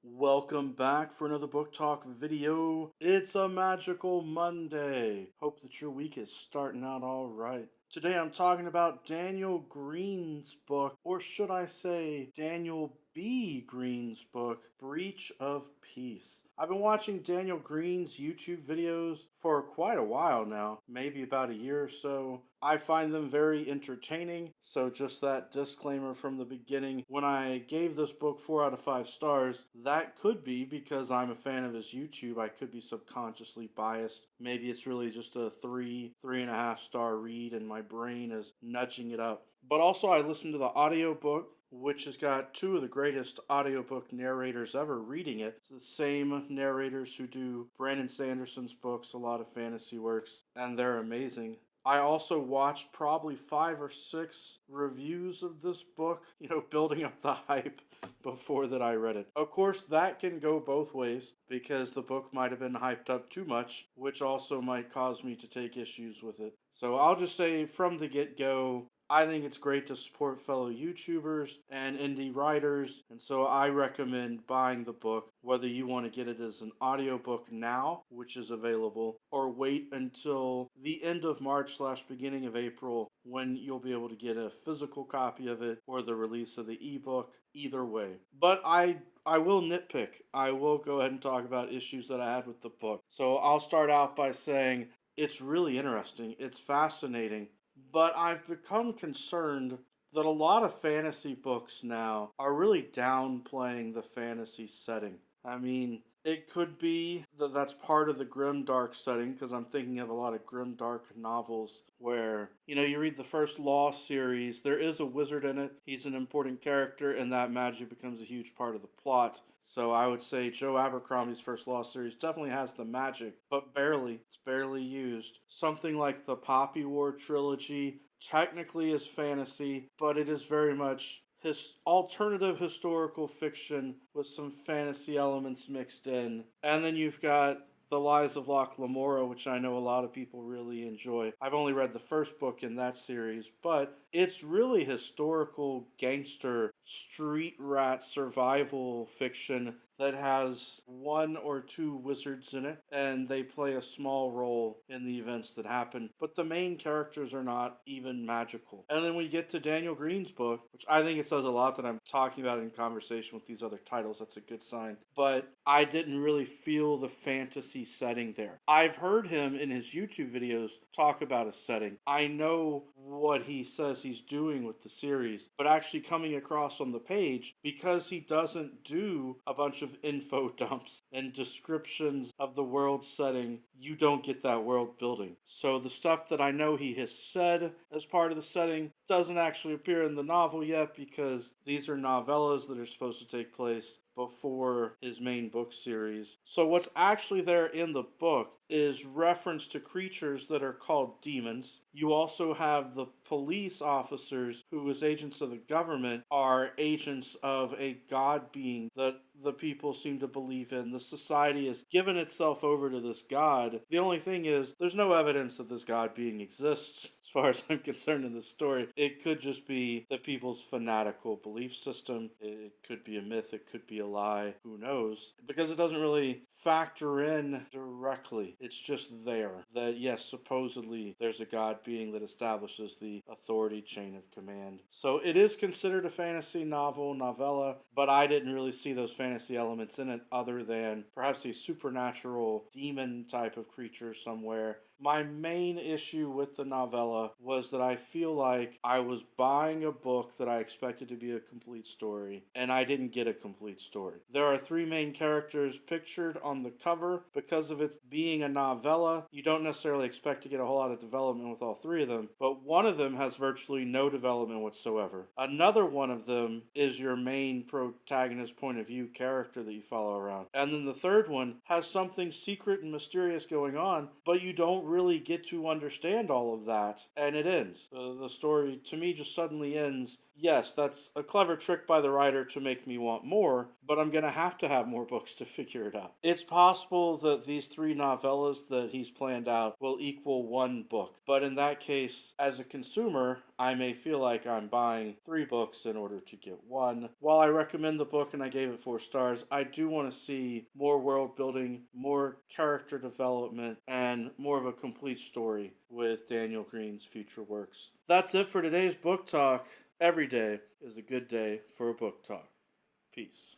Welcome back for another book talk video. It's a magical Monday. Hope that your week is starting out all right. Today I'm talking about Daniel Greene's book, or should I say Daniel B. Greene's book, Breach of Peace. I've been watching Daniel Greene's YouTube videos for quite a while now, maybe about a year or so. I find them very entertaining, so just that disclaimer from the beginning. When I gave this book 4 out of 5 stars, that could be because I'm a fan of his YouTube. I could be subconsciously biased. Maybe it's really just a 3.5 star read and my brain is nudging it up. But also I listened to the audiobook, which has got two of the greatest audiobook narrators ever reading it. It's the same narrators who do Brandon Sanderson's books, a lot of fantasy works, and they're amazing. I also watched probably 5 or 6 reviews of this book, building up the hype before that I read it. Of course, that can go both ways because the book might have been hyped up too much, which also might cause me to take issues with it. So I'll just say from the get-go, I think it's great to support fellow YouTubers and indie writers, and so I recommend buying the book, whether you want to get it as an audiobook now, which is available, or wait until the end of March / beginning of April when you'll be able to get a physical copy of it or the release of the ebook. Either way. But I will nitpick. I will go ahead and talk about issues that I had with the book. So I'll start out by saying it's really interesting. It's fascinating. But I've become concerned that a lot of fantasy books now are really downplaying the fantasy setting. I mean, it could be that that's part of the grimdark setting, because I'm thinking of a lot of grimdark novels where, you read the first Law series, there is a wizard in it, he's an important character, and that magic becomes a huge part of the plot. So I would say Joe Abercrombie's first Law series definitely has the magic, but barely. It's barely used. Something like the Poppy War trilogy technically is fantasy, but it is very much alternative historical fiction with some fantasy elements mixed in. And then you've got The Lies of Locke Lamora, which I know a lot of people really enjoy. I've only read the first book in that series, but it's really historical gangster street rat survival fiction that has 1 or 2 wizards in it, and they play a small role in the events that happen, but the main characters are not even magical. And then we get to Daniel Greene's book, which I think it says a lot that I'm talking about in conversation with these other titles. That's a good sign. But I didn't really feel the fantasy setting there. I've heard him in his YouTube videos talk about a setting. I know what he says he's doing with the series, but actually coming across on the page, because he doesn't do a bunch of info dumps and descriptions of the world setting, you don't get that world building. So the stuff that I know he has said as part of the setting doesn't actually appear in the novel yet, because these are novellas that are supposed to take place before his main book series. So what's actually there in the book is reference to creatures that are called demons. You also have the police officers who, as agents of the government, are agents of a god being that the people seem to believe in. The society has given itself over to this god. The only thing is, there's no evidence that this god being exists, as far as I'm concerned in this story. It could just be the people's fanatical belief system. It could be a myth, it could be a lie, who knows? Because it doesn't really factor in directly. It's just there. That, yes, supposedly there's a god being that establishes the authority chain of command. So it is considered a fantasy novella, but I didn't really see those fantasy elements in it other than perhaps a supernatural demon type of creature somewhere. My main issue with the novella was that I feel like I was buying a book that I expected to be a complete story, and I didn't get a complete story. There are 3 main characters pictured on the cover. Because of it being a novella, you don't necessarily expect to get a whole lot of development with all 3 of them, but one of them has virtually no development whatsoever. Another one of them is your main protagonist point of view character that you follow around. And then the third one has something secret and mysterious going on, but you don't really get to understand all of that, and it ends. The story, to me, just suddenly ends Yes, that's a clever trick by the writer to make me want more, but I'm going to have more books to figure it out. It's possible that these 3 novellas that he's planned out will equal 1 book, but in that case, as a consumer, I may feel like I'm buying 3 books in order to get 1. While I recommend the book and I gave it 4 stars, I do want to see more world building, more character development, and more of a complete story with Daniel Greene's future works. That's it for today's book talk. Every day is a good day for a book talk. Peace.